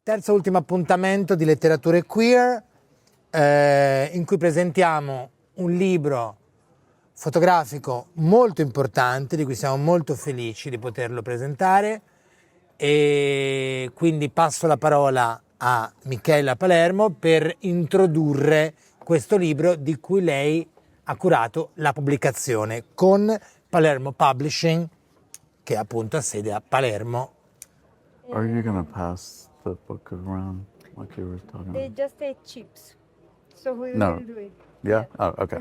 terzo e ultimo appuntamento di Letterature Queer, in cui presentiamo un libro fotografico molto importante, di cui siamo molto felici di poterlo presentare, e quindi passo la parola a Michela Palermo per introdurre questo libro di cui lei ha curato la pubblicazione con Palermo Publishing, che appunto ha sede a Palermo. Are you going to pass the book around like you were talking They about? just ate chips, so we No. will do it. Yeah? Oh, okay.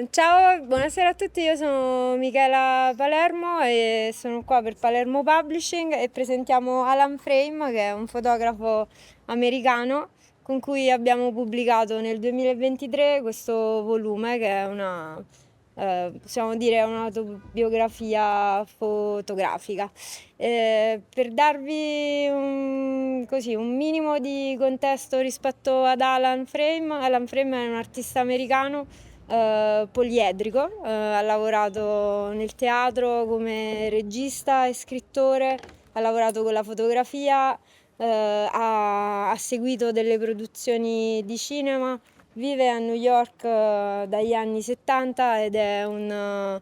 Ciao, buonasera a tutti, io sono Michela Palermo e sono qua per Palermo Publishing e presentiamo Alan Frame, che è un fotografo americano con cui abbiamo pubblicato nel 2023 questo volume, che è una, possiamo dire, un'autobiografia fotografica. Per darvi un minimo di contesto rispetto ad Alan Frame è un artista americano poliedrico, ha lavorato nel teatro come regista e scrittore, ha lavorato con la fotografia, ha seguito delle produzioni di cinema, vive a New York dagli anni 70 ed è un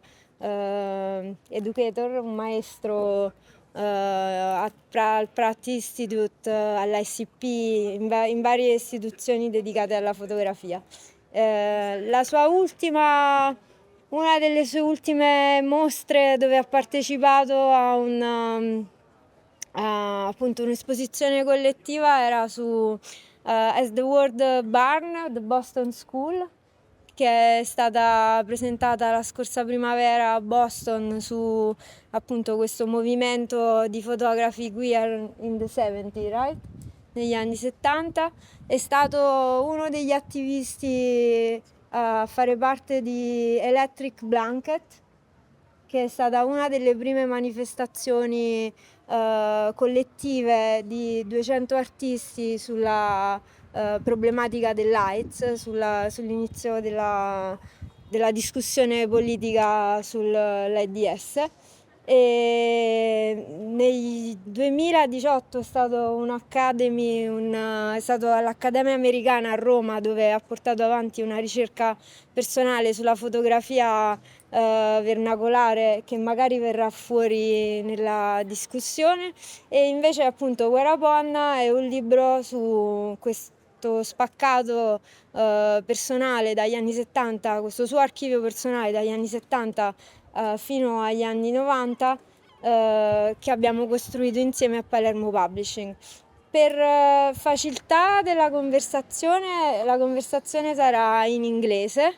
educator, un maestro al Pratt Institute, all'ICP, in varie istituzioni dedicate alla fotografia. Una delle sue ultime mostre dove ha partecipato a appunto un'esposizione collettiva era su As the World Burn, The Boston School, che è stata presentata la scorsa primavera a Boston su appunto questo movimento di fotografi queer in the 70s, right? Negli anni 70. È stato uno degli attivisti a fare parte di Electric Blanket, che è stata una delle prime manifestazioni collettive di 200 artisti sulla problematica dell'AIDS, sull'inizio della discussione politica sull'AIDS. E nel 2018 è stato è stato all'Accademia Americana a Roma, dove ha portato avanti una ricerca personale sulla fotografia vernacolare, che magari verrà fuori nella discussione. E invece appunto Whereupon è un libro su questo spaccato personale dagli anni 70, questo suo archivio personale dagli anni 70 fino agli anni 90, che abbiamo costruito insieme a Palermo Publishing. Per facilità della conversazione, la conversazione sarà in inglese,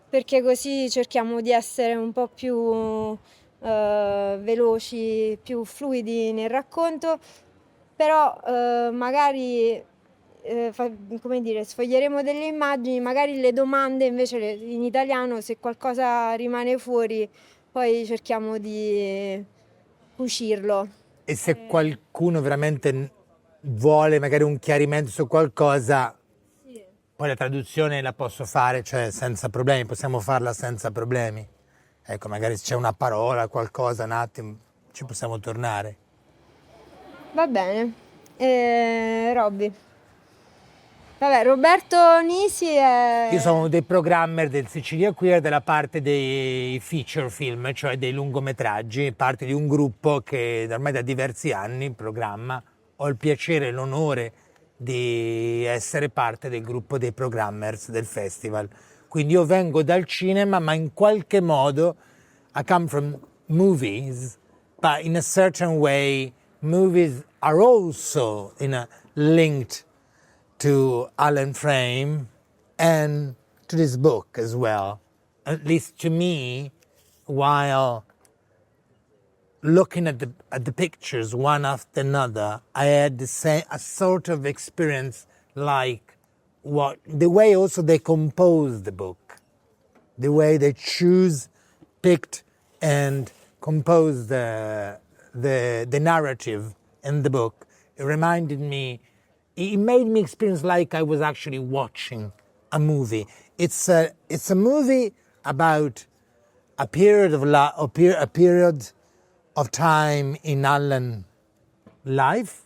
perché così cerchiamo di essere un po' più veloci, più fluidi nel racconto, però magari sfoglieremo delle immagini, magari le domande invece in italiano, se qualcosa rimane fuori poi cerchiamo di cucirlo. E se qualcuno veramente vuole magari un chiarimento su qualcosa, sì, poi la traduzione la posso fare, cioè senza problemi, possiamo farla senza problemi. Ecco, magari se c'è una parola, qualcosa, un attimo, ci possiamo tornare. Va bene. Robby. Vabbè, Roberto Nisi è... Io sono uno dei programmer del Sicilia Queer, della parte dei feature film, cioè dei lungometraggi, parte di un gruppo che ormai da diversi anni programma. Ho il piacere e l'onore di essere parte del gruppo dei programmers del festival. Quindi io vengo dal cinema, ma in qualche modo I come from movies, but in a certain way movies are also linked to Alan Frame and to this book as well. At least to me, while looking at the pictures one after another, I had a sort of experience like the way also they compose the book, the way they picked and composed the narrative in the book. It reminded me. It made me experience like I was actually watching a movie. It's a movie about a period of time in Alan's life,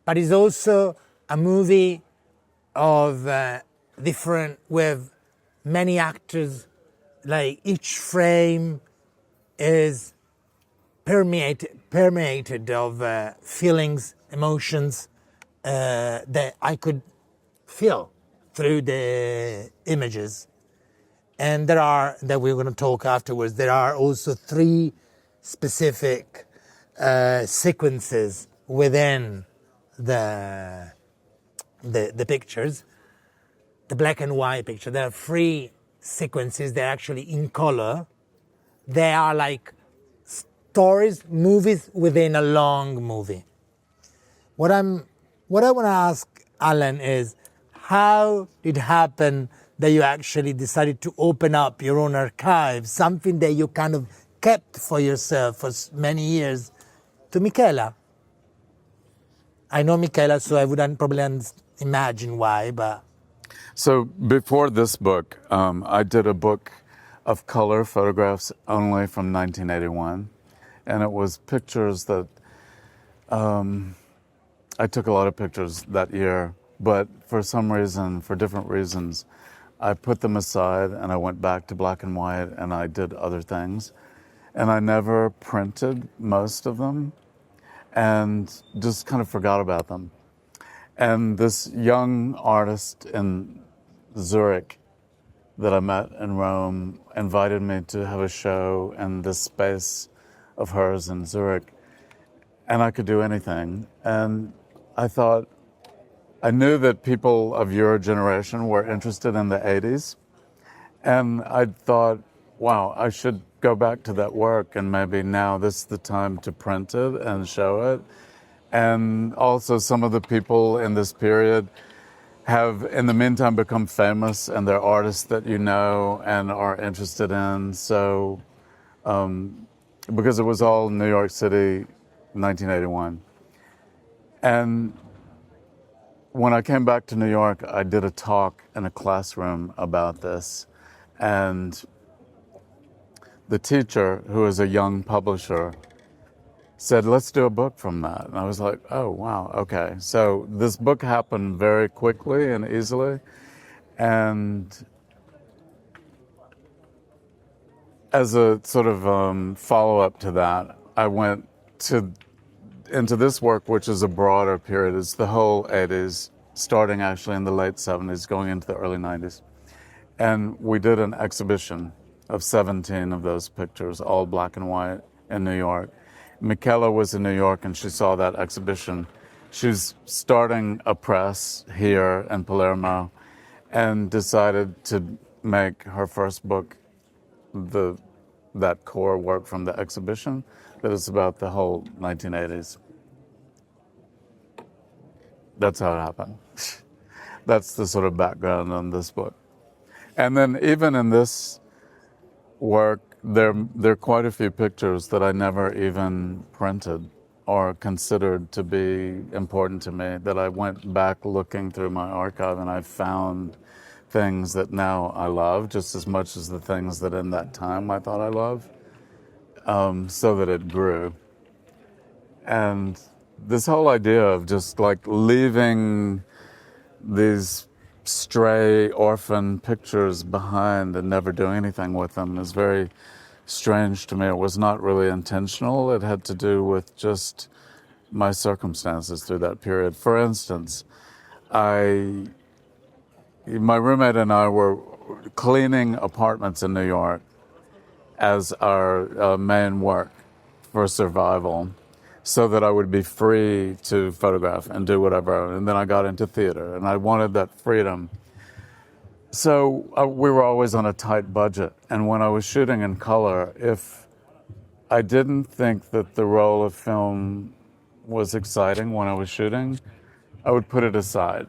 but it's also a movie of different, with many actors. Like each frame is permeated of feelings, emotions that I could feel through the images. And there are, that we're going to talk afterwards, there are also 3 specific sequences within the pictures, the black and white picture. There are 3 sequences that are actually in color. They are like stories, movies within a long movie. What I want to ask Alan is, how did it happen that you actually decided to open up your own archive, something that you kind of kept for yourself for many years, to Michela? I know Michela, so I wouldn't probably imagine why, but... So before this book, I did a book of color photographs only from 1981. And it was pictures that... I took a lot of pictures that year, but for some reason, for different reasons, I put them aside and I went back to black and white and I did other things. And I never printed most of them and just kind of forgot about them. And this young artist in Zurich that I met in Rome invited me to have a show in this space of hers in Zurich. And I could do anything. And I thought, I knew that people of your generation were interested in the 80s. And I thought, wow, I should go back to that work, and maybe now this is the time to print it and show it. And also some of the people in this period have, in the meantime, become famous, and they're artists that you know and are interested in. So, because it was all New York City, 1981. And when I came back to New York, I did a talk in a classroom about this. And the teacher, who is a young publisher, said, let's do a book from that. And I was like, oh, wow, okay. So this book happened very quickly and easily. And as a sort of follow-up to that, I went into this work, which is a broader period. It's the whole 80s, starting actually in the late 70s, going into the early 90s. And we did an exhibition of 17 of those pictures, all black and white, in New York. Michela was in New York and she saw that exhibition. She's starting a press here in Palermo and decided to make her first book that core work from the exhibition that is about the whole 1980s. That's how it happened. That's the sort of background on this book. And then even in this work, there are quite a few pictures that I never even printed or considered to be important to me, that I went back looking through my archive and I found things that now I love just as much as the things that in that time I thought I loved, so that it grew. And this whole idea of just like leaving these stray orphan pictures behind and never doing anything with them is very strange to me. It was not really intentional. It had to do with just my circumstances through that period. For instance, my roommate and I were cleaning apartments in New York as our main work for survival, so that I would be free to photograph and do whatever. And then I got into theater, and I wanted that freedom. So we were always on a tight budget. And when I was shooting in color, if I didn't think that the role of film was exciting when I was shooting, I would put it aside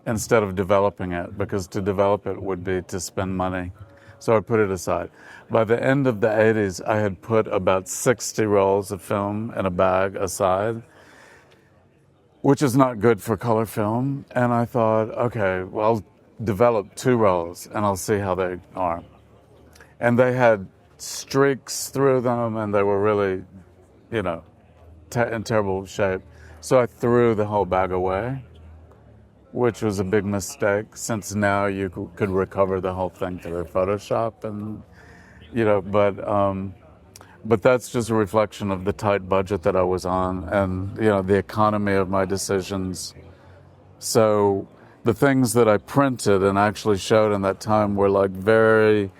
instead of developing it, because to develop it would be to spend money. So I put it aside. By the end of the 80s, I had put about 60 rolls of film in a bag aside, which is not good for color film. And I thought, okay, well, I'll develop 2 rolls and I'll see how they are. And they had streaks through them and they were really, in terrible shape. So I threw the whole bag away, which was a big mistake, since now you could recover the whole thing through Photoshop, and but that's just a reflection of the tight budget that I was on, and the economy of my decisions. So the things that I printed and actually showed in that time were like very,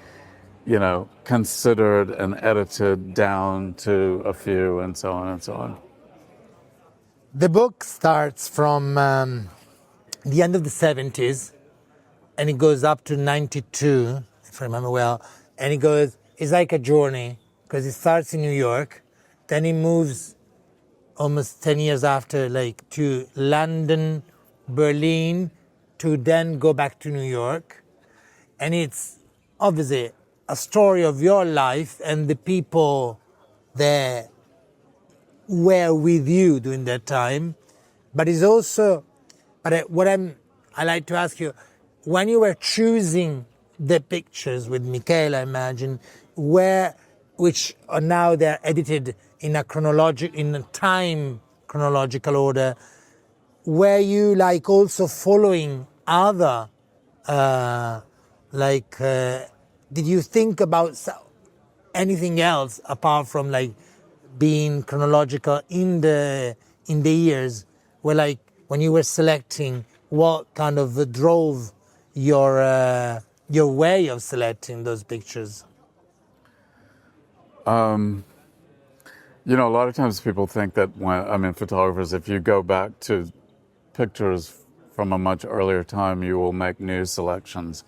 considered and edited down to a few, and so on and so on. The book starts from the end of the 70s, and it goes up to 92, if I remember well, and it's like a journey, because it starts in New York, then it moves almost 10 years after, like, to London, Berlin, to then go back to New York. And it's obviously a story of your life and the people that were with you during that time. But it's also, I like to ask you, when you were choosing the pictures with Michela, I imagine, which are now they're edited in a time chronological order, were you like also following other, did you think about anything else apart from like being chronological in the years, where like when you were selecting, what kind of drove your way of selecting those pictures? A lot of times people think that photographers, if you go back to pictures from a much earlier time, you will make new selections.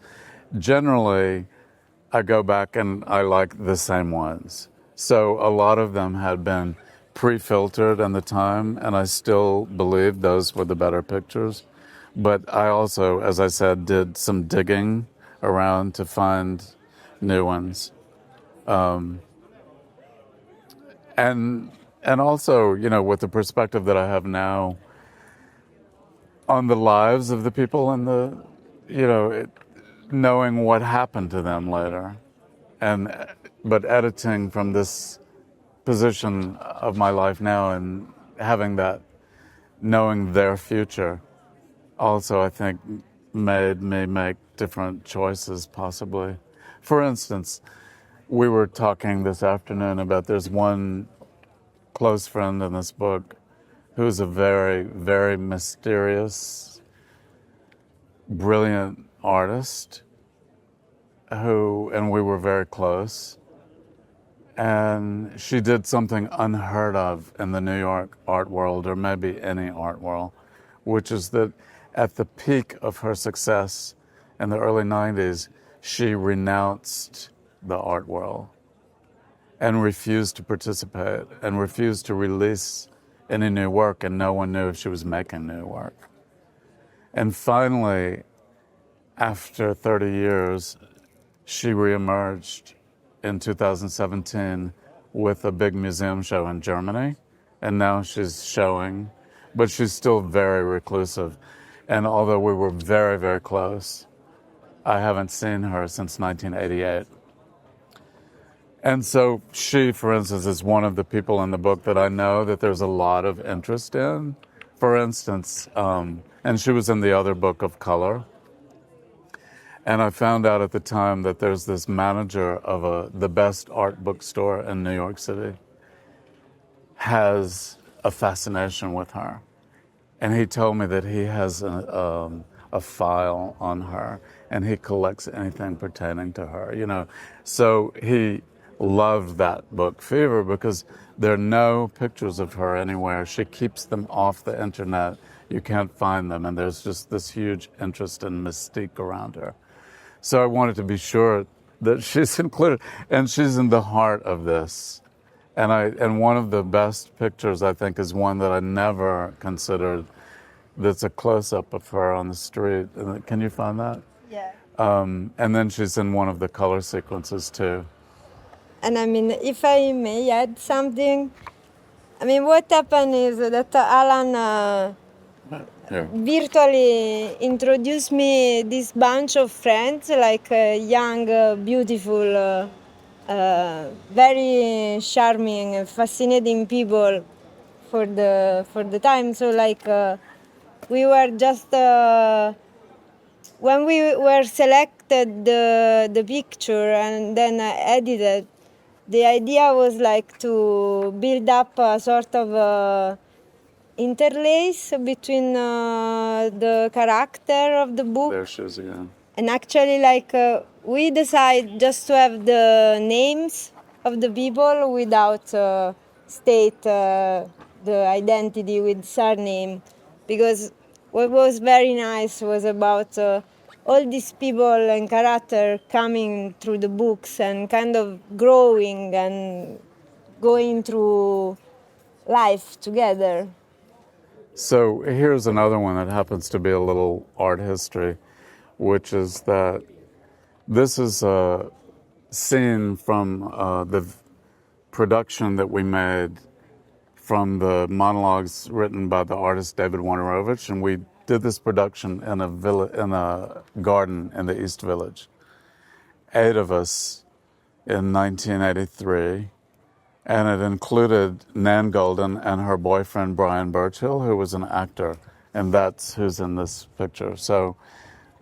Generally, I go back and I like the same ones. So a lot of them had been pre-filtered in the time, and I still believe those were the better pictures. But I also, as I said, did some digging around to find new ones. And also, with the perspective that I have now on the lives of the people and knowing what happened to them later, but editing from this position of my life now and having that, knowing their future, also I think made me make different choices possibly. For instance, we were talking this afternoon about there's one close friend in this book who's a very, very mysterious, brilliant artist and we were very close. And she did something unheard of in the New York art world, or maybe any art world, which is that at the peak of her success in the early 90s, she renounced the art world and refused to participate and refused to release any new work, and no one knew if she was making new work. And finally, after 30 years, she reemerged in 2017 with a big museum show in Germany, and now she's showing, but she's still very reclusive. And although we were very, very close, I haven't seen her since 1988. And so she, for instance, is one of the people in the book that I know that there's a lot of interest in. For instance, and she was in the other book of color. And I found out at the time that there's this manager of the best art bookstore in New York City has a fascination with her. And he told me that he has a file on her, and he collects anything pertaining to her, So he loved that book, Fever, because there are no pictures of her anywhere. She keeps them off the internet. You can't find them, and there's just this huge interest and mystique around her. So I wanted to be sure that she's included, and she's in the heart of this. And one of the best pictures, I think, is one that I never considered. That's a close-up of her on the street. Can you find that? Yeah. And then she's in one of the color sequences too. And if I may add something, what happened is that Alan virtually introduced me this bunch of friends, like young, beautiful, very charming, fascinating people for the time. So like we were just when we were selected the picture and then edited, the idea was like to build up a sort of interlace between the character of the book. There she is again. And actually, like, we decide just to have the names of the people without state the identity with surname, because what was very nice was about all these people and character coming through the books and kind of growing and going through life together. So here's another one that happens to be a little art history, which is that this is a scene from the production that we made from the monologues written by the artist David Wojnarowicz, and we did this production in a garden in the East Village. 8 of us in 1983, and it included Nan Goldin and her boyfriend Brian Birchill, who was an actor, and that's who's in this picture. So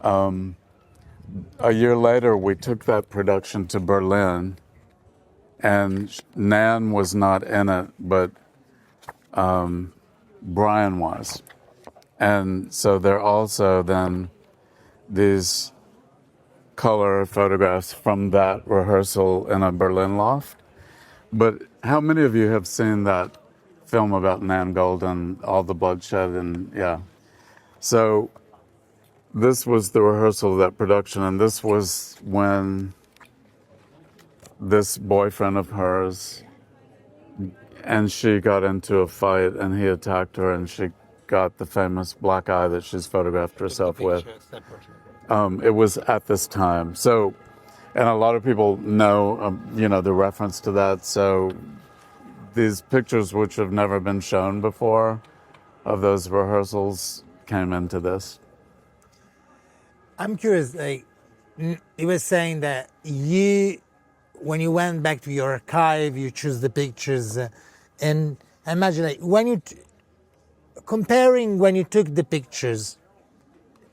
a year later, we took that production to Berlin, and Nan was not in it, but Brian was. And so there are also then these color photographs from that rehearsal in a Berlin loft. But how many of you have seen that film about Nan Goldin, all the bloodshed and yeah. So this was the rehearsal of that production, and this was when this boyfriend of hers and she got into a fight and he attacked her and she got the famous black eye that she's photographed herself with. It was at this time. So, and a lot of people know, the reference to that. So these pictures, which have never been shown before of those rehearsals, came into this. I'm curious, like, you were saying that when you went back to your archive, you choose the pictures, and I imagine, like, when you comparing when you took the pictures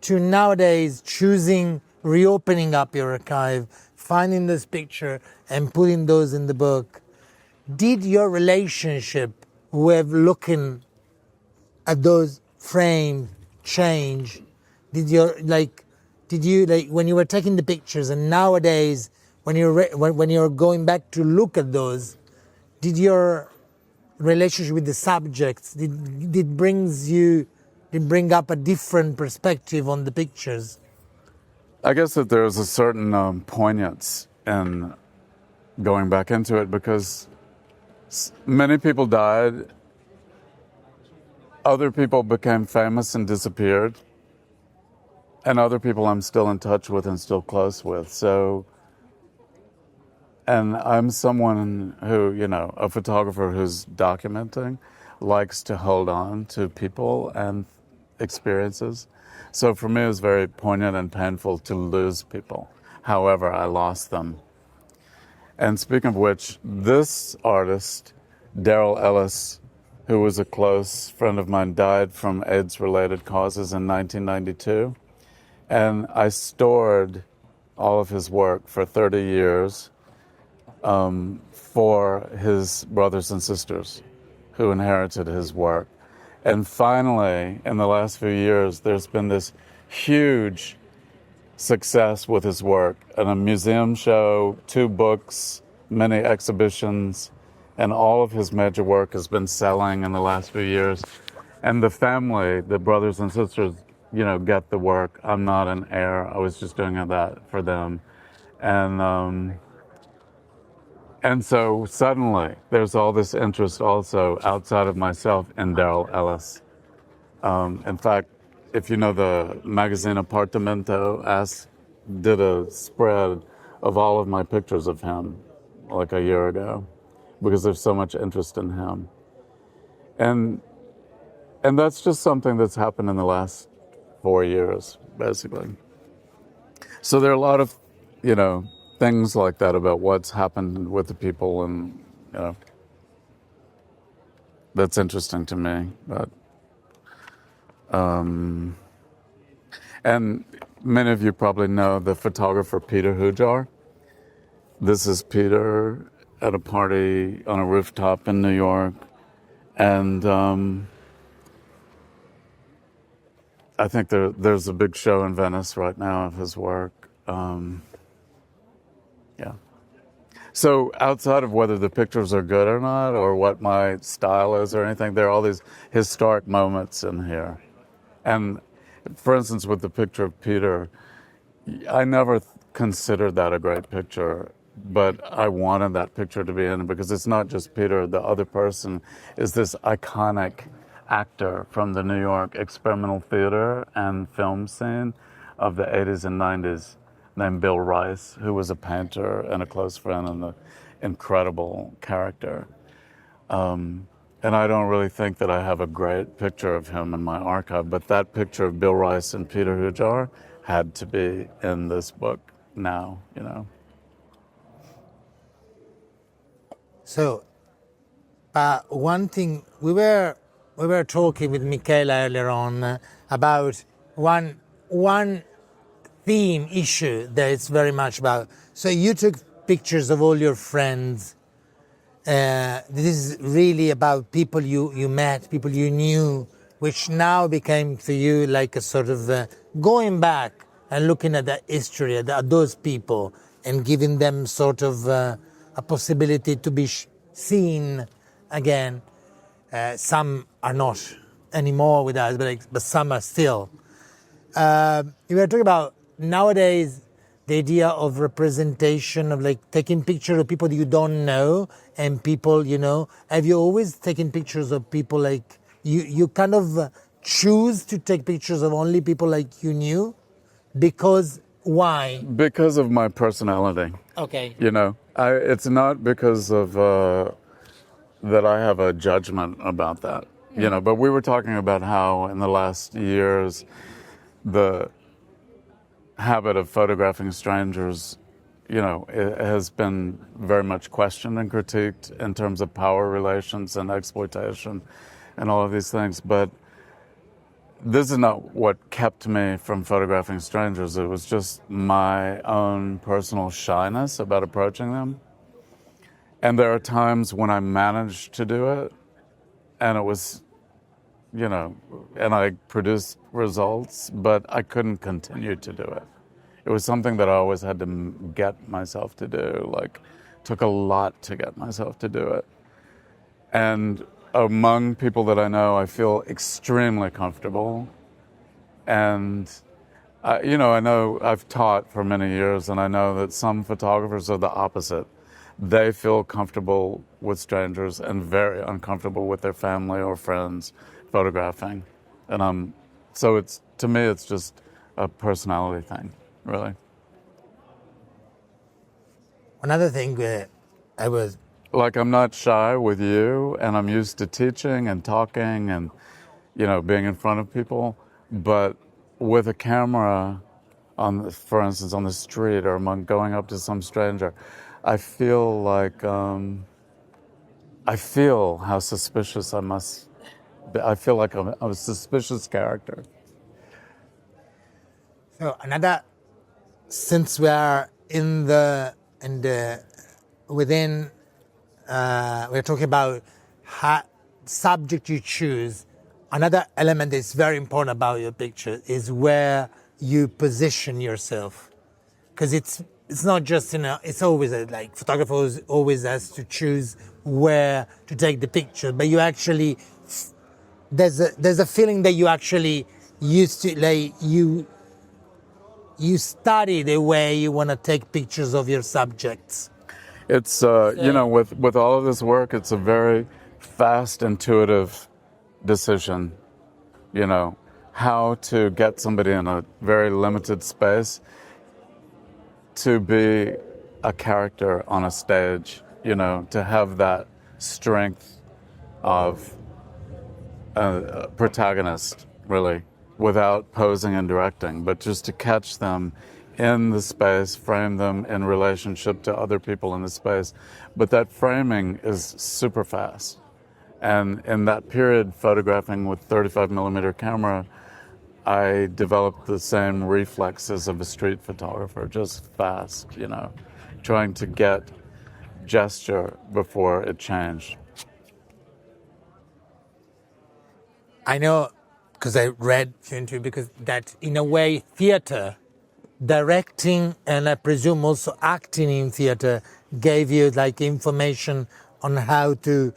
to nowadays reopening up your archive, finding this picture and putting those in the book, did your relationship with looking at those frames change? Did you when you were taking the pictures and nowadays when you're going back to look at those, did your relationship with the subjects did bring up a different perspective on the pictures? I guess that there's a certain poignance in going back into it because many people died, other people became famous and disappeared, and other people I'm still in touch with and still close with. So, and I'm someone who, a photographer who's documenting, likes to hold on to people and experiences. So for me, it was very poignant and painful to lose people. However, I lost them. And speaking of which, this artist, Daryl Ellis, who was a close friend of mine, died from AIDS-related causes in 1992. And I stored all of his work for 30 years for his brothers and sisters who inherited his work. And finally, in the last few years, there's been this huge success with his work, and a museum show, 2 books, many exhibitions, and all of his major work has been selling in the last few years. And the family, the brothers and sisters, get the work. I'm not an heir. I was just doing that for them. And so suddenly there's all this interest also outside of myself in Daryl Ellis. In fact, if you know the magazine Apartamento did a spread of all of my pictures of him like a year ago because there's so much interest in him. And that's just something that's happened in the last 4 years, basically. So there are a lot of, things like that about what's happened with the people and, that's interesting to me. But and many of you probably know the photographer Peter Hujar. This is Peter at a party on a rooftop in New York, and I think there's a big show in Venice right now of his work. Yeah. So outside of whether the pictures are good or not, or what my style is or anything, there are all these historic moments in here. And for instance, with the picture of Peter, I never considered that a great picture, but I wanted that picture to be in because it's not just Peter. The other person is this iconic actor from the New York experimental theater and film scene of the 80s and 90s named Bill Rice, who was a painter and a close friend and an incredible character. And I don't really think that I have a great picture of him in my archive, but that picture of Bill Rice and Peter Hujar had to be in this book now, you know. So, one thing, we were talking with Michela earlier on about one theme issue that it's very much about. So you took pictures of all your friends. This is really about people you met, people you knew, which now became for you like a sort of going back and looking at the history, at those people, and giving them sort of a possibility to be seen again. Some are not anymore with us, but some are still. You were talking about nowadays the idea of representation, of like taking pictures of people that you don't know and people you know. Have you always taken pictures of people like you kind of choose to take pictures of only people like you knew? Because why? Because of my personality. Okay. You know, it's not because of that I have a judgment about that. You know, but we were talking about how in the last years the habit of photographing strangers, you know, it has been very much questioned and critiqued in terms of power relations and exploitation and all of these things. But this is not what kept me from photographing strangers. It was just my own personal shyness about approaching them. And there are times when I managed to do it, and it was, you know, and I produced results, but I couldn't continue to do it. It was something that I always had to get myself to do, like, took a lot to get myself to do it. And among people that I know, I feel extremely comfortable. And, you know, I know I've taught for many years, and I know that some photographers are the opposite. They feel comfortable with strangers and very uncomfortable with their family or friends photographing. And so it's, to me, it's just a personality thing, really. Another thing I was... Like, I'm not shy with you, and I'm used to teaching and talking and, you know, being in front of people. But with a camera, for instance, on the street or going up to some stranger, I feel like, I feel how suspicious I must be. I feel like I'm a suspicious character. So since we are we're talking about subject you choose, another element that's very important about your picture is where you position yourself. Because it's not just, you know, it's always like photographers always has to choose where to take the picture, but you actually, there's a feeling that you actually used to, like, you study the way you want to take pictures of your subjects. It's, you know, with all of this work, it's a very fast, intuitive decision, you know, how to get somebody in a very limited space to be a character on a stage, you know, to have that strength of a protagonist, really, without posing and directing, but just to catch them in the space, frame them in relationship to other people in the space. But that framing is super fast. And in that period, photographing with 35 millimeter camera, I developed the same reflexes of a street photographer, just fast, you know, trying to get gesture before it changed. I know, because I read your interview, because that in a way theater, directing and I presume also acting in theater gave you like information on how to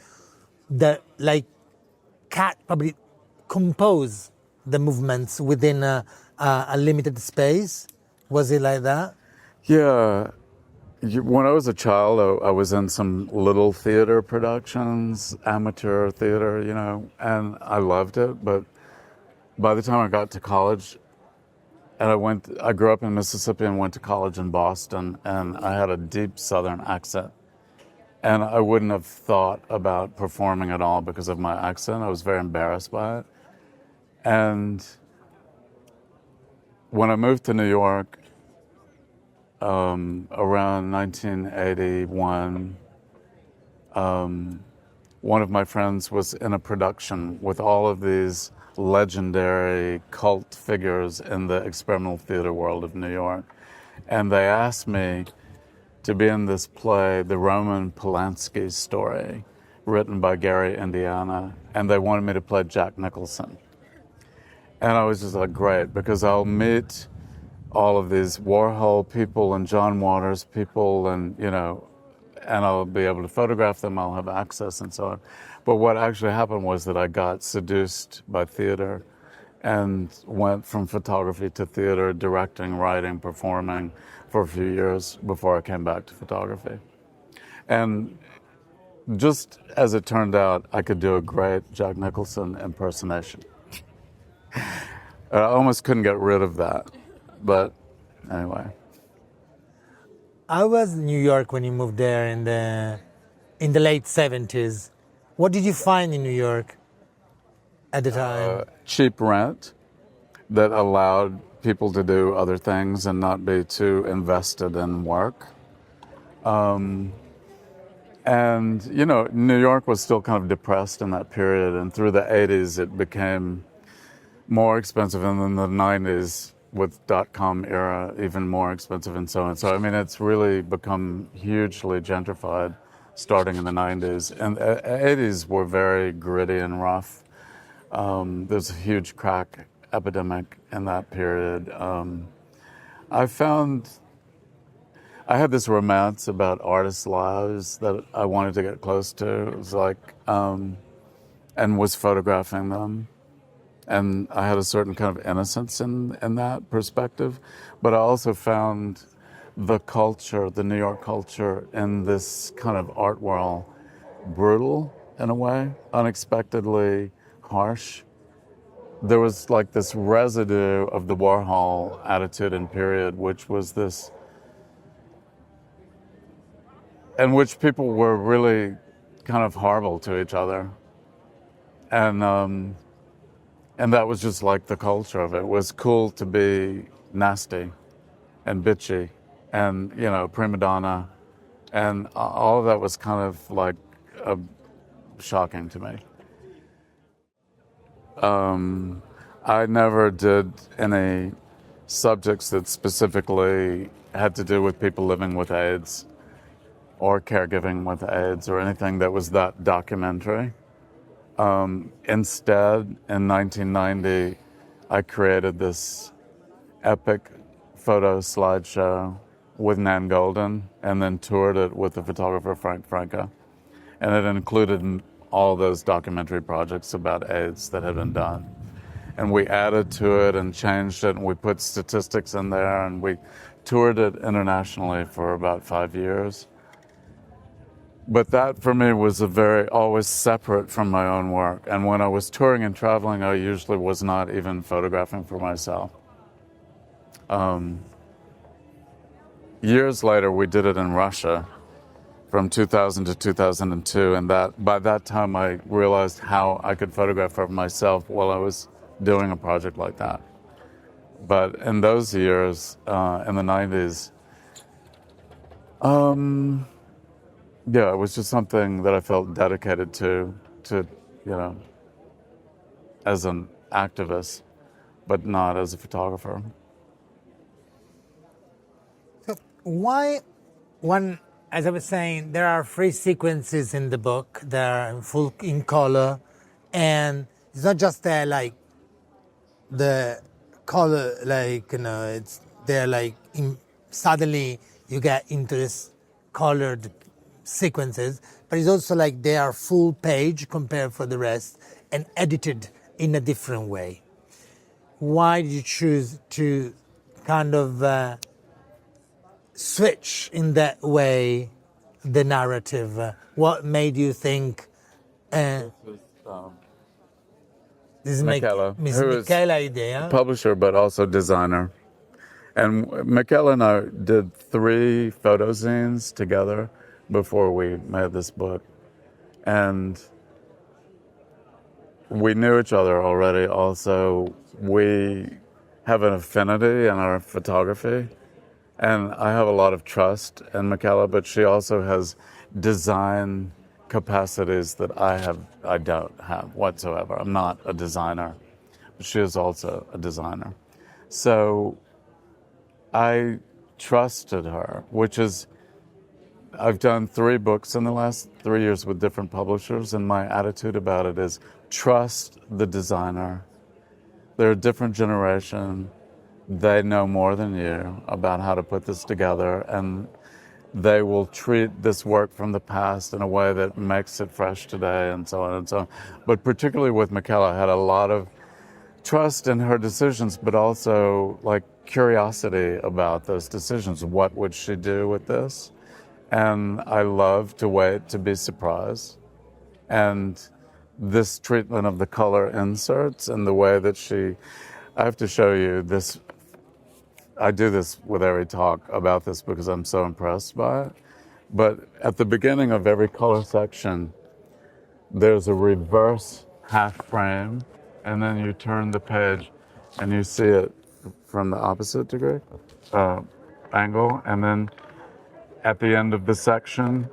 probably compose the movements within a limited space. Was it like that? Yeah. When I was a child, I was in some little theater productions, amateur theater, you know, and I loved it. But by the time I got to college, and I grew up in Mississippi and went to college in Boston, and I had a deep Southern accent. And I wouldn't have thought about performing at all because of my accent. I was very embarrassed by it. And when I moved to New York, around 1981, one of my friends was in a production with all of these legendary cult figures in the experimental theater world of New York. And they asked me to be in this play, the Roman Polanski story, written by Gary Indiana, and they wanted me to play Jack Nicholson. And I was just like, great, because I'll meet all of these Warhol people and John Waters people, and you know, and I'll be able to photograph them, I'll have access and so on. But what actually happened was that I got seduced by theater and went from photography to theater, directing, writing, performing for a few years before I came back to photography. And just as it turned out, I could do a great Jack Nicholson impersonation. I almost couldn't get rid of that. But anyway. I was in New York when you moved there in the late 70s. What did you find in New York at the time? Cheap rent that allowed people to do other things and not be too invested in work. And, you know, New York was still kind of depressed in that period. And through the 80s, it became more expensive. And then the 90s, with .com era, even more expensive and so on. So, I mean, it's really become hugely gentrified starting in the 90s. And the 80s were very gritty and rough. There's a huge crack epidemic in that period. I had this romance about artists' lives that I wanted to get close to. It was like, and was photographing them. And I had a certain kind of innocence in that perspective. But I also found the culture, the New York culture, in this kind of art world brutal in a way, unexpectedly harsh. There was like this residue of the Warhol attitude and period, which was this, in which people were really kind of horrible to each other. And that was just like the culture of it. It was cool to be nasty and bitchy and, you know, prima donna. And all of that was kind of like shocking to me. I never did any subjects that specifically had to do with people living with AIDS or caregiving with AIDS or anything that was that documentary. Instead, in 1990, I created this epic photo slideshow with Nan Goldin and then toured it with the photographer Frank Franca. And it included all those documentary projects about AIDS that had been done. And we added to it and changed it, and we put statistics in there, and we toured it internationally for about 5 years. But that for me was always separate from my own work. And when I was touring and traveling, I usually was not even photographing for myself. Years later, we did it in Russia from 2000 to 2002. And by that time, I realized how I could photograph for myself while I was doing a project like that. But in those years, in the 90s, yeah, it was just something that I felt dedicated to to, as an activist, but not as a photographer. So why as I was saying, there are 3 sequences in the book that are full in color, and it's not just there like the color, like, it's there like suddenly you get into this colored sequences, but it's also like they are full page compared for the rest and edited in a different way. Why did you choose to kind of switch in that way the narrative? What made you think this is Michela, Miss who is Michela idea? publisher but also designer. And Michela and I did 3 photo zines together before we made this book. And we knew each other already. Also, we have an affinity in our photography. And I have a lot of trust in Michela, but she also has design capacities that I don't have whatsoever. I'm not a designer, but she is also a designer. So I trusted her, which is, I've done 3 books in the last 3 years with different publishers, and my attitude about it is trust the designer. They're a different generation. They know more than you about how to put this together, and they will treat this work from the past in a way that makes it fresh today, and so on and so on. But particularly with Michela, I had a lot of trust in her decisions, but also like curiosity about those decisions. What would she do with this? And I love to wait to be surprised. And this treatment of the color inserts and the way that I have to show you this. I do this with every talk about this because I'm so impressed by it. But at the beginning of every color section, there's a reverse half frame, and then you turn the page and you see it from the opposite degree, angle. And then at the end of the section,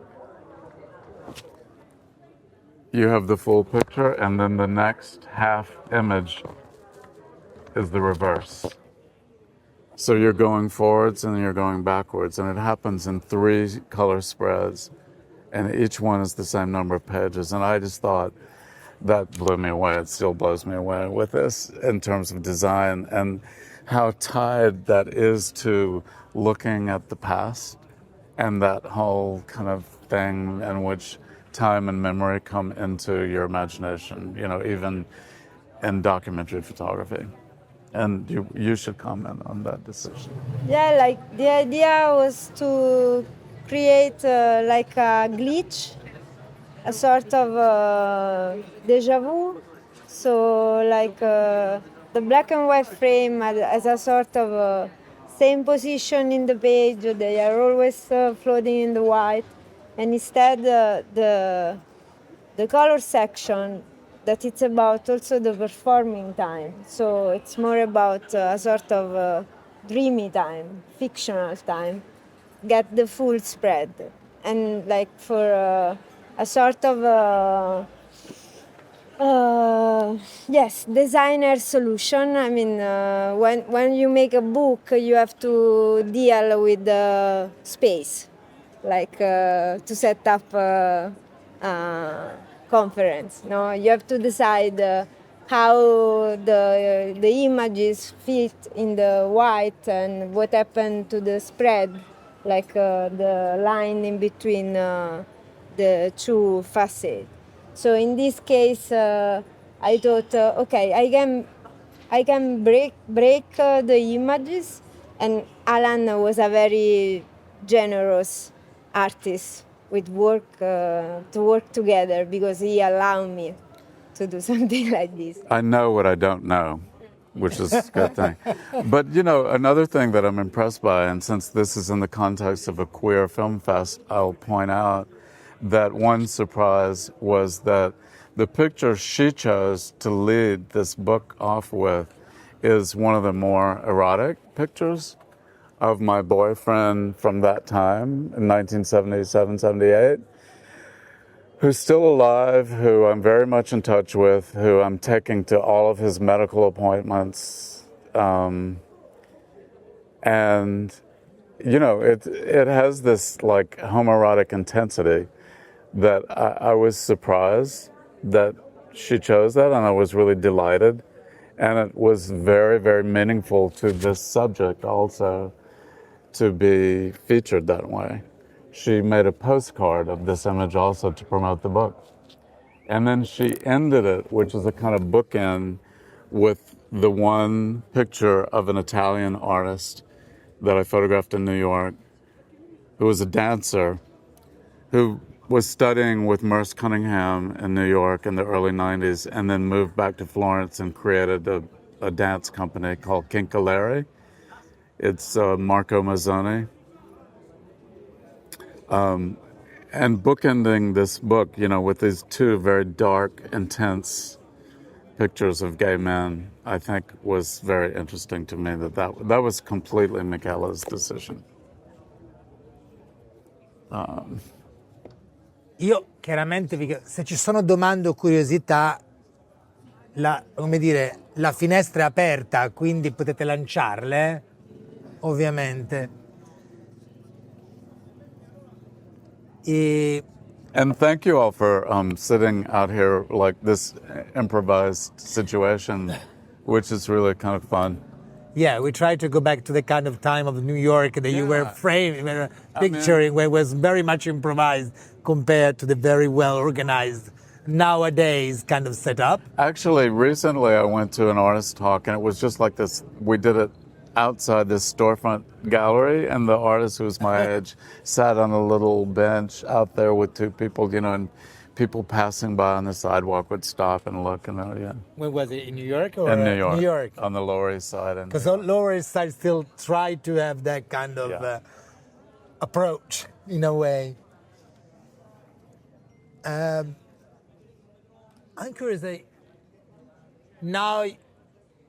you have the full picture, and then the next half image is the reverse. So you're going forwards and you're going backwards, and it happens in 3 color spreads, and each one is the same number of pages. And I just thought that blew me away. It still blows me away with this in terms of design and how tied that is to looking at the past and that whole kind of thing in which time and memory come into your imagination, even in documentary photography. And you should comment on that decision. Yeah, like the idea was to create like a glitch, a sort of deja vu. So like the black and white frame as a sort of same position in the page. They are always floating in the white. And instead the color section, that it's about also the performing time. So it's more about a sort of dreamy time, fictional time, get the full spread. And like for a sort of, designer solution. I mean, when you make a book, you have to deal with the space, like to set up conference. No, you have to decide how the images fit in the white and what happened to the spread, like the line in between the 2 facets. So in this case, I thought, okay, I can break the images, and Alan was a very generous artist with to work together, because he allowed me to do something like this. I know what I don't know, which is a good thing. But, another thing that I'm impressed by, and since this is in the context of a queer film fest, I'll point out that one surprise was that the picture she chose to lead this book off with is one of the more erotic pictures of my boyfriend from that time in 1977, 78. who's still alive, who I'm very much in touch with, who I'm taking to all of his medical appointments. And, you know, it has this like homoerotic intensity that I was surprised that she chose that, and I was really delighted. And it was very, very meaningful to this subject also to be featured that way. She made a postcard of this image also to promote the book. And then she ended it, which is a kind of bookend, with the one picture of an Italian artist that I photographed in New York, who was a dancer, who was studying with Merce Cunningham in New York in the early 90s, and then moved back to Florence and created a dance company called Kinkalari. It's Marco Mazzoni. And bookending this book, you know, with these two very dark, intense pictures of gay men, I think was very interesting to me. That was completely Michela's decision. Io chiaramente, se ci sono domande o curiosità, come dire, la finestra è aperta, quindi potete lanciarle, ovviamente. And thank you all for sitting out here like this improvised situation, which is really kind of fun. Yeah, we tried to go back to the kind of time of New York that you were framing, picturing, where it was very much improvised compared to the very well organized nowadays kind of setup. Actually, recently I went to an artist talk, and it was just like this. We did it outside this storefront gallery, and the artist, who was my age, sat on a little bench out there with two people, you know, and people passing by on the sidewalk would stop and look, and When was it, in New York? Or in New York, New York, on the Lower East Side. Because the Lower East Side still tried to have that kind of approach, in a way. I'm curious, now,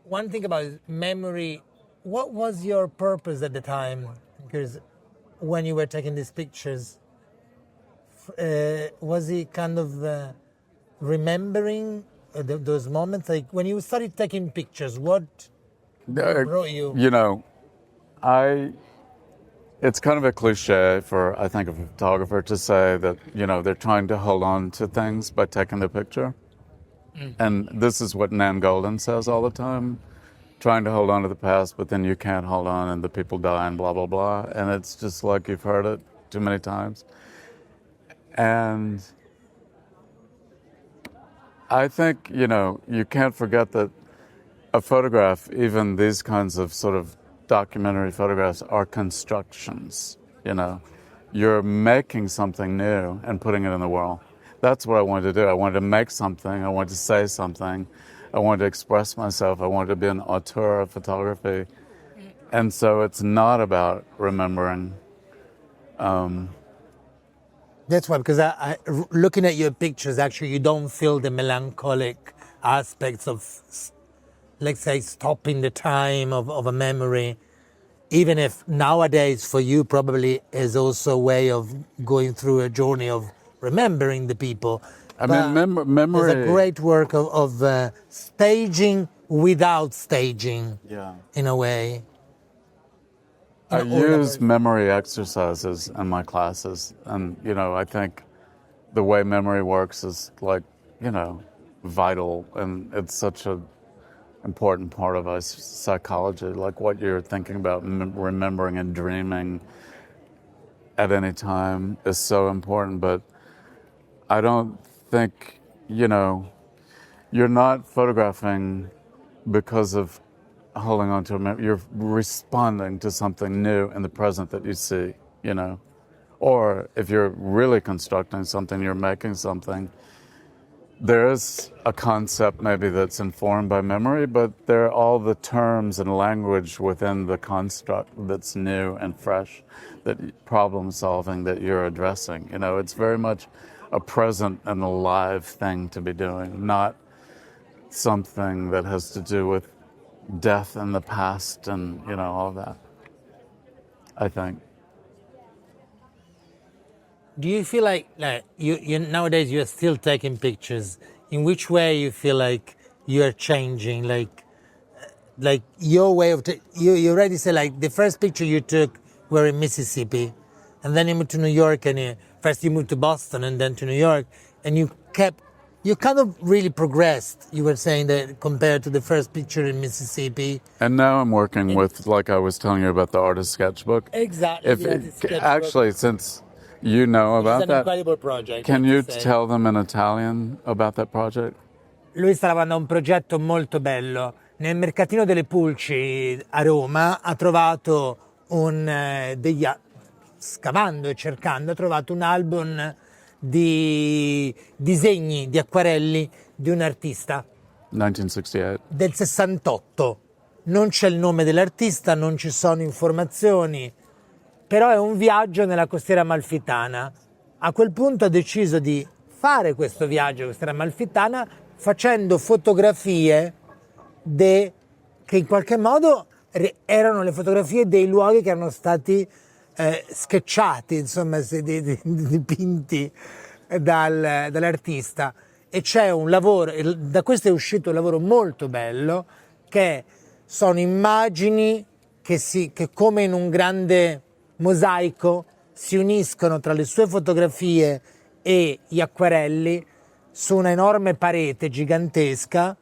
one thing about memory, what was your purpose at the time? Because when you were taking these pictures, was it kind of remembering those moments? Like when you started taking pictures, what brought you? You know, it's kind of a cliche for, I think, a photographer to say that, you know, they're trying to hold on to things by taking the picture. And this is what Nan Goldin says all the time, trying to hold on to the past, but then you can't hold on and the people die and blah, blah, blah. And it's just like you've heard it too many times. And I think, you know, you can't forget that a photograph, even these kinds of sort of documentary photographs, are constructions, you know. You're making something new and putting it in the world. That's what I wanted to do. I wanted to make something. I wanted to say something. I wanted to express myself. I wanted to be an auteur of photography. And so it's not about remembering. That's why, because I looking at your pictures, actually, you don't feel the melancholic aspects of, let's say, stopping the time of a memory. Even if nowadays for you probably is also a way of going through a journey of remembering the people. I mean, memory. There's a great work of staging without staging, in a way. I use memory exercises in my classes, and, you know, I think the way memory works is, like, you know, vital, and it's such an important part of our psychology, like what you're thinking about, remembering and dreaming at any time is so important. But I don't think, you know, you're not photographing because of holding on to a memory. You're responding to something new in the present that you see, you know. Or if you're really constructing something, you're making something, there is a concept maybe that's informed by memory, but there are all the terms and language within the construct that's new and fresh, that problem solving that you're addressing. You know, it's very much a present and alive thing to be doing, not something that has to do with death in the past and, you know, all that, I think. Do you feel like you nowadays you're still taking pictures? In which way you feel like you are changing? Like your way of you already said like the first picture you took were in Mississippi, and then you moved to New York, and first you moved to Boston and then to New York, and you kind of really progressed. You were saying that compared to the first picture in Mississippi. And now I'm working with, like I was telling you about the artist sketchbook. Exactly. Actually, since you know about it's an incredible project. Can you tell them in Italian about that project? Lui sta lavorando a un progetto molto bello. Nel mercatino delle pulci a Roma ha trovato scavando e cercando, ha trovato un album di disegni, di acquarelli di un artista 1968. del 68. Non c'è il nome dell'artista, non ci sono informazioni, però è un viaggio nella costiera amalfitana. A quel punto ha deciso di fare questo viaggio costiera amalfitana facendo fotografie che in qualche modo erano le fotografie dei luoghi che erano stati sketchati, insomma, dipinti dall'artista. E c'è un lavoro, da questo è uscito un lavoro molto bello, che sono immagini che come in un grande mosaico si uniscono tra le sue fotografie e gli acquarelli su una enorme parete gigantesca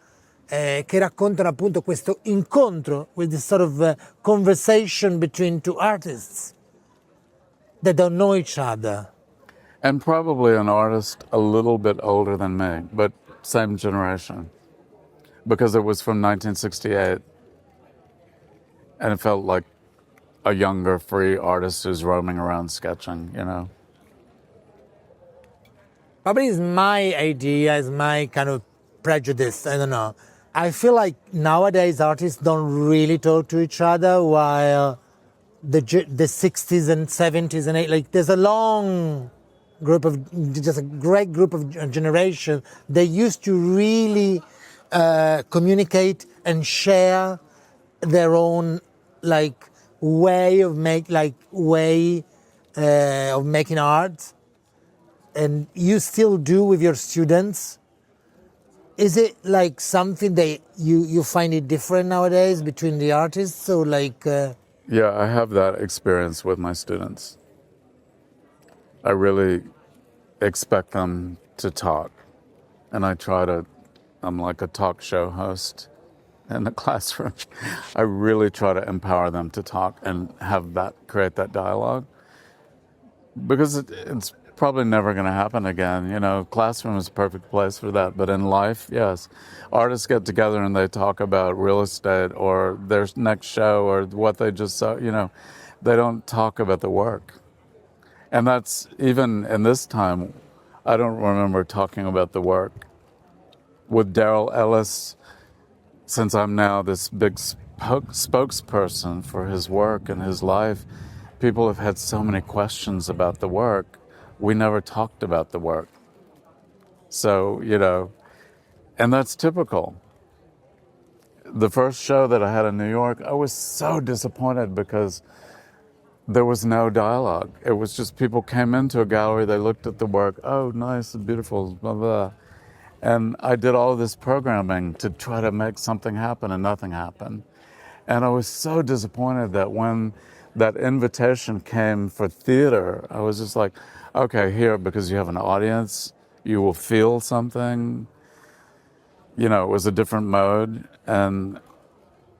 che raccontano appunto questo incontro, with this sort of conversation between two artists that don't know each other. And probably an artist a little bit older than me, but same generation. Because it was from 1968. And it felt like a younger, free artist who's roaming around sketching, you know. Probably is my idea, is my kind of prejudice, I don't know. I feel like nowadays artists don't really talk to each other, while the 60s and 70s and 80s, like there's a long group of, just a great group of generation. They used to really communicate and share their own way of making art. And you still do with your students. Is it like something that you find it different nowadays between the artists? Or Yeah, I have that experience with my students. I really expect them to talk. And I'm like a talk show host in the classroom. I really try to empower them to talk and create that dialogue. Because it's probably never going to happen again. You know, classroom is a perfect place for that. But in life, yes, artists get together and they talk about real estate or their next show or what they just saw. You know, they don't talk about the work. And that's, even in this time, I don't remember talking about the work. With Daryl Ellis, since I'm now this big spokesperson for his work and his life, people have had so many questions about the work. We never talked about the work. So, you know, and that's typical. The first show that I had in New York, I was so disappointed because there was no dialogue. It was just people came into a gallery, they looked at the work, oh, nice, beautiful, blah, blah. And I did all this programming to try to make something happen, and nothing happened. And I was so disappointed that when that invitation came for theater, I was just like, okay, here, because you have an audience, you will feel something. You know, it was a different mode, and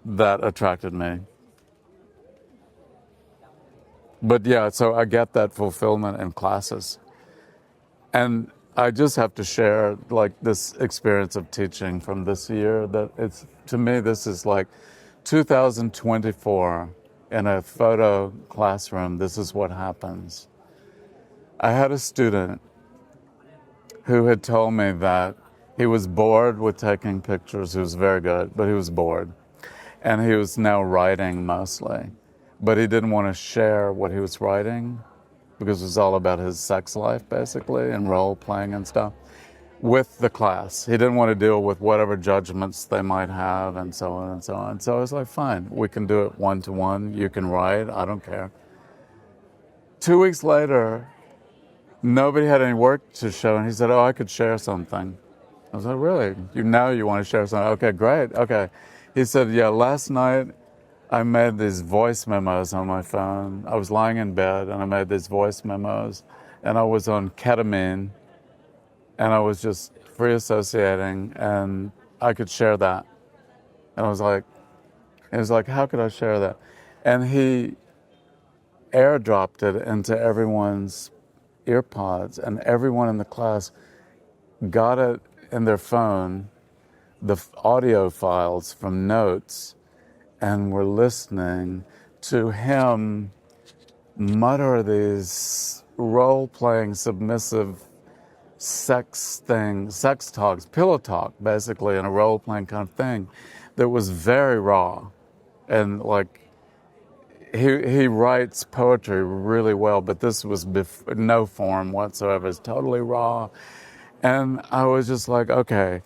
that attracted me. But yeah, so I get that fulfillment in classes. And I just have to share like this experience of teaching from this year, that it's, to me, this is like 2024 in a photo classroom. This is what happens. I had a student who had told me that he was bored with taking pictures. He was very good, but he was bored. And he was now writing mostly. But he didn't want to share what he was writing because it was all about his sex life, basically, and role playing and stuff, with the class. He didn't want to deal with whatever judgments they might have and so on and so on. So I was like, fine, we can do it one-to-one. You can write, I don't care. 2 weeks later, nobody had any work to show, and he said, "Oh, I could share something." I was like, "Really? You want to share something? Okay, great. Okay." He said, "Yeah, last night I made these voice memos on my phone. I was lying in bed and I made these voice memos, and I was on ketamine, and I was just free associating, and I could share that." And I was like, "How could I share that?" And he airdropped it into everyone's earpods, and everyone in the class got it in their phone, the audio files from notes, and were listening to him mutter these role-playing, submissive sex talks, pillow talk, basically, in a role-playing kind of thing that was very raw. And like, he writes poetry really well, but this was no form whatsoever. It's totally raw. And I was just like, okay,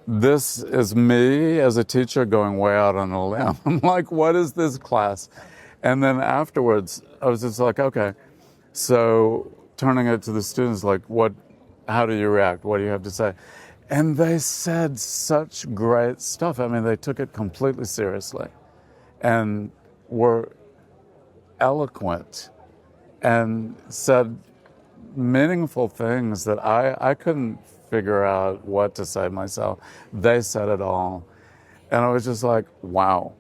this is me as a teacher going way out on a limb. I'm like, what is this class? And then afterwards, I was just like, okay. So turning it to the students, like, how do you react? What do you have to say? And they said such great stuff. I mean, they took it completely seriously and were eloquent and said meaningful things that I couldn't figure out what to say myself. They said it all. And I was just like, wow,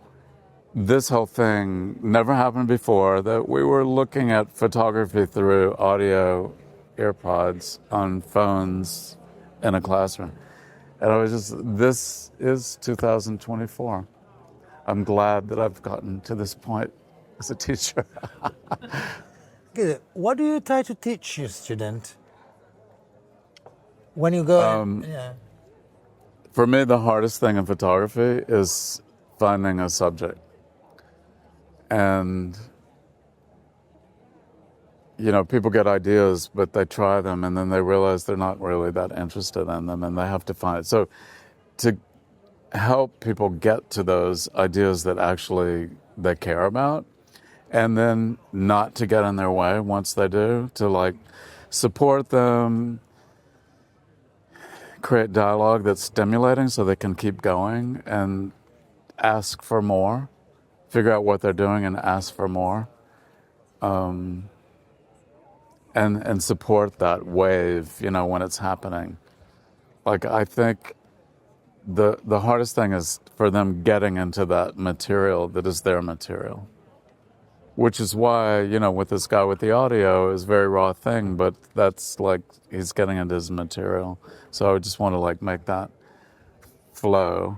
this whole thing never happened before, that we were looking at photography through audio earpods on phones in a classroom. And I was just, this is 2024. I'm glad that I've gotten to this point as a teacher. What do you try to teach your student when you go? For me, the hardest thing in photography is finding a subject. And, you know, people get ideas, but they try them, and then they realize they're not really that interested in them, and they have to find it. So to help people get to those ideas that actually they care about, and then not to get in their way once they do, to like support them, create dialogue that's stimulating so they can keep going and ask for more, figure out what they're doing and ask for more, and support that wave, you know, when it's happening. Like, I think the hardest thing is for them getting into that material that is their material. Which is why, you know, with this guy with the audio, is a very raw thing, but that's like, he's getting into his material. So I just want to like make that flow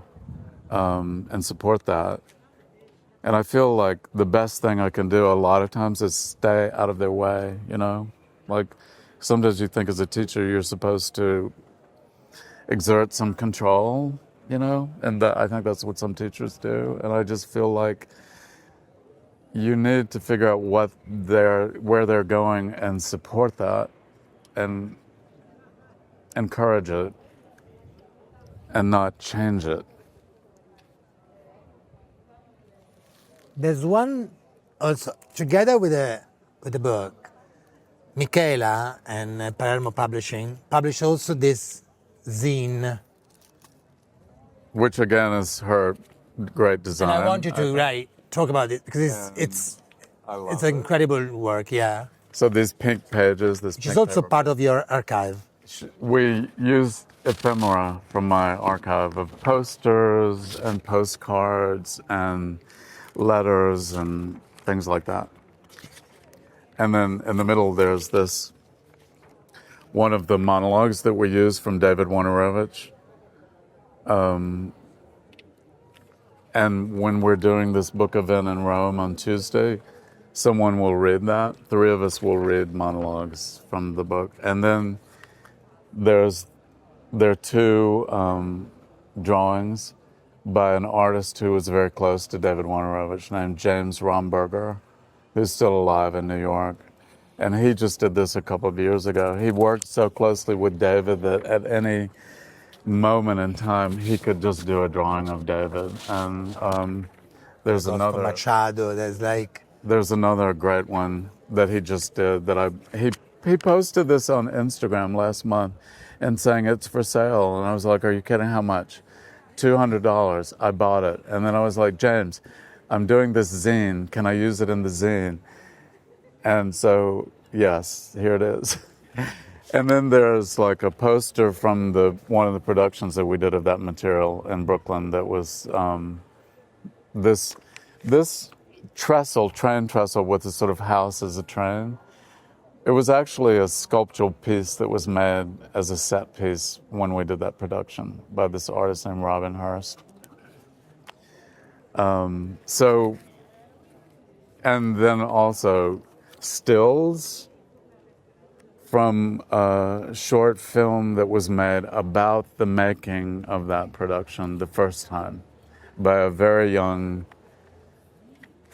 and support that. And I feel like the best thing I can do a lot of times is stay out of their way, you know? Like, sometimes you think as a teacher you're supposed to exert some control, you know? And I think that's what some teachers do. And I just feel like you need to figure out where they're going and support that and encourage it and not change it. There's one also, together with the book, Michela and Palermo Publishing published also this zine. Which again is her great design. And I want you to talk about it, because it's an incredible work, yeah. So these pink pages, Which is also part of your archive. We use ephemera from my archive of posters and postcards and letters and things like that. And then in the middle there's this, one of the monologues that we use from David Wojnarowicz. And when we're doing this book event in Rome on Tuesday, someone will read that. 3 of us will read monologues from the book. And then there are 2 drawings by an artist who was very close to David Wojnarowicz named James Romberger, who's still alive in New York. And he just did this a couple of years ago. He worked so closely with David that at any moment in time he could just do a drawing of David. And there's another Machado, there's another great one that he just did. He posted this on Instagram last month and saying it's for sale. And I was like, are you kidding? How much? $200. I bought it. And then I was like, James, I'm doing this zine. Can I use it in the zine? And so, yes, here it is. And then there's like a poster from one of the productions that we did of that material in Brooklyn that was this train trestle with a sort of house as a train. It was actually a sculptural piece that was made as a set piece when we did that production by this artist named Robin Hurst. And then also stills from a short film that was made about the making of that production the first time by a very young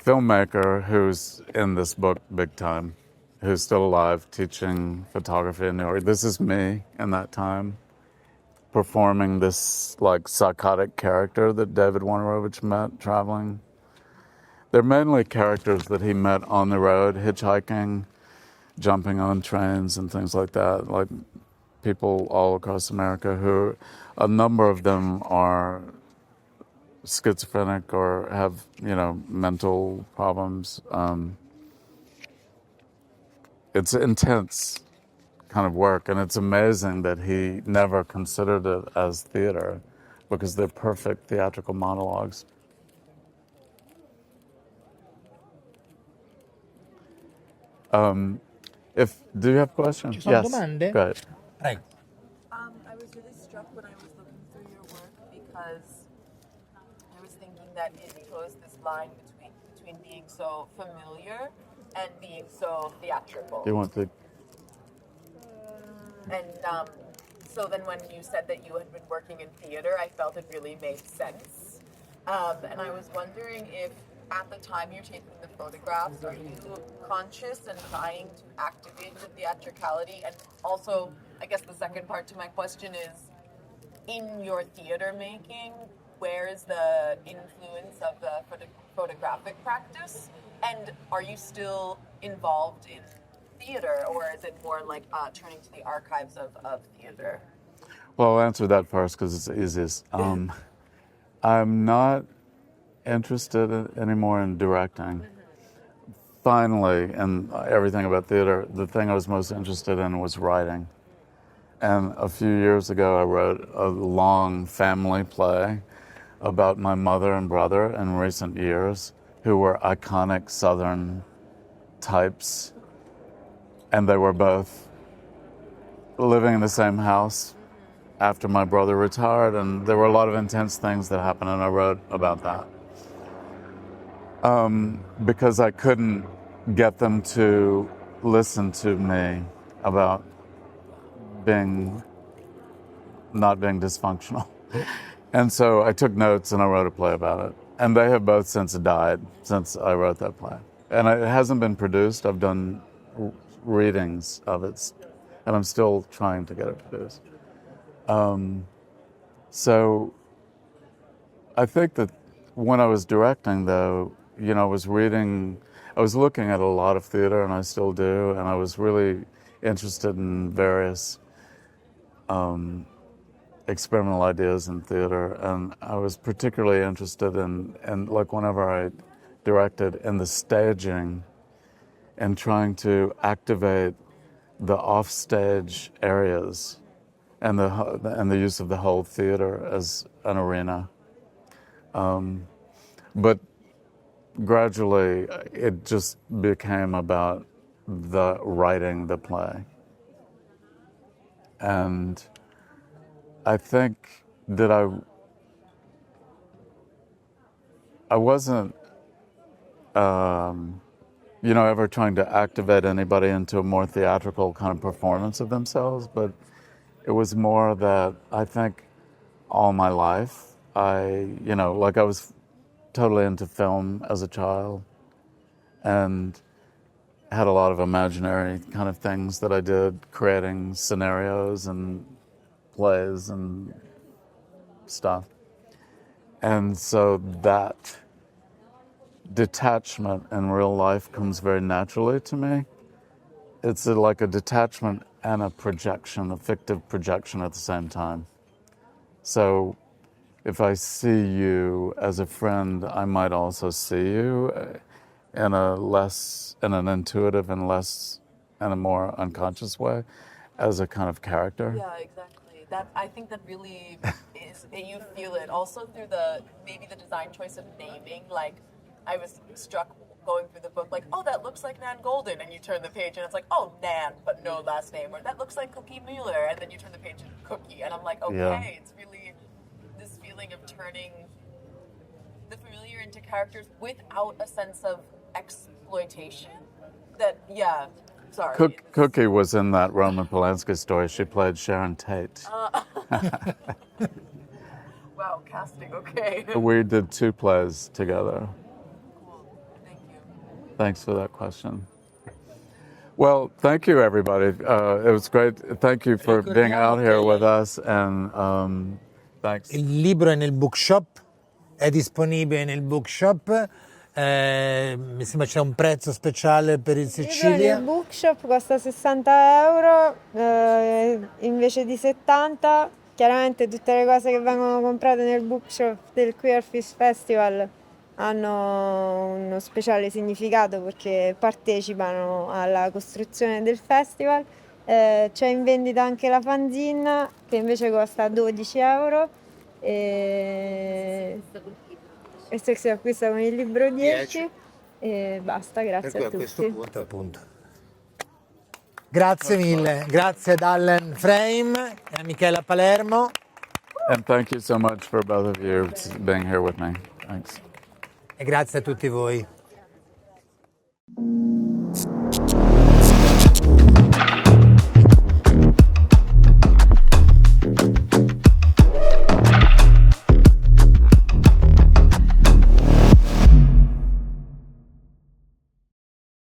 filmmaker who's in this book big time, who's still alive, teaching photography in New York. This is me in that time, performing this like psychotic character that David Wojnarowicz met traveling. They're mainly characters that he met on the road, hitchhiking, jumping on trains and things like that, like people all across America who, a number of them are schizophrenic or have, mental problems. It's intense kind of work, and it's amazing that he never considered it as theater because they're perfect theatrical monologues. Do you have questions? Ci sono domande? Go ahead. Prego. I was really struck when I was looking through your work because I was thinking that it shows this line between being so familiar and being so theatrical. Do you want to? And so then when you said that you had been working in theater, I felt it really made sense. And I was wondering if at the time you're taking the photographs, are you conscious and trying to activate the theatricality? And also, I guess the second part to my question is, in your theater making, where is the influence of the photographic practice? And are you still involved in theater, or is it more like turning to the archives of theater? Well, I'll answer that first because it's the easiest. I'm not interested anymore in directing. Finally, in everything about theater, the thing I was most interested in was writing. And a few years ago, I wrote a long family play about my mother and brother in recent years, who were iconic Southern types. And they were both living in the same house after my brother retired, and there were a lot of intense things that happened, and I wrote about that. Because I couldn't get them to listen to me about not being dysfunctional. And so I took notes and I wrote a play about it. And they have both since died since I wrote that play. And it hasn't been produced. I've done readings of it, and I'm still trying to get it produced. So I think that when I was directing, though, I was looking at a lot of theater, and I still do, and I was really interested in various experimental ideas in theater, and I was particularly interested in like whenever I directed, in the staging and trying to activate the offstage areas and the use of the whole theater as an arena. But gradually, it just became about writing the play. And I think that I wasn't, ever trying to activate anybody into a more theatrical kind of performance of themselves, but it was more that I think all my life, I was totally into film as a child and had a lot of imaginary kind of things that I did, creating scenarios and plays and stuff. And so that detachment in real life comes very naturally to me. It's like a detachment and a projection, a fictive projection at the same time. So if I see you as a friend, I might also see you in an intuitive and in a more unconscious way as a kind of character. Yeah, exactly. I think that really is, you feel it also through maybe the design choice of naming. Like, I was struck going through the book, like, oh, that looks like Nan Goldin, and you turn the page and it's like, oh, Nan, but no last name, or that looks like Cookie Mueller, and then you turn the page and Cookie, and I'm like, okay, It's really this feeling of turning the familiar into characters without a sense of exploitation. Cookie was in that Roman Polanski story. She played Sharon Tate. Wow, casting, okay. We did 2 plays together. Cool, thank you. Thanks for that question. Well, thank you, everybody. It was great. Thank you for being out here with us, and thanks. Il libro è nel bookshop, è disponibile nel bookshop. Mi sembra c'è un prezzo speciale per il Sicilia. Il bookshop costa 60 euro invece di 70. Chiaramente tutte le cose che vengono comprate nel bookshop del Queer Fish Festival hanno uno speciale significato perché partecipano alla costruzione del festival. C'è in vendita anche la fanzine che invece costa 12 euro. E se si acquista con il libro 10 e basta, grazie a tutti. Appunto. Grazie mille, grazie ad Allen Frame e a Michela Palermo. And thank you so much for both of you being here with me. Thanks. E grazie a tutti voi.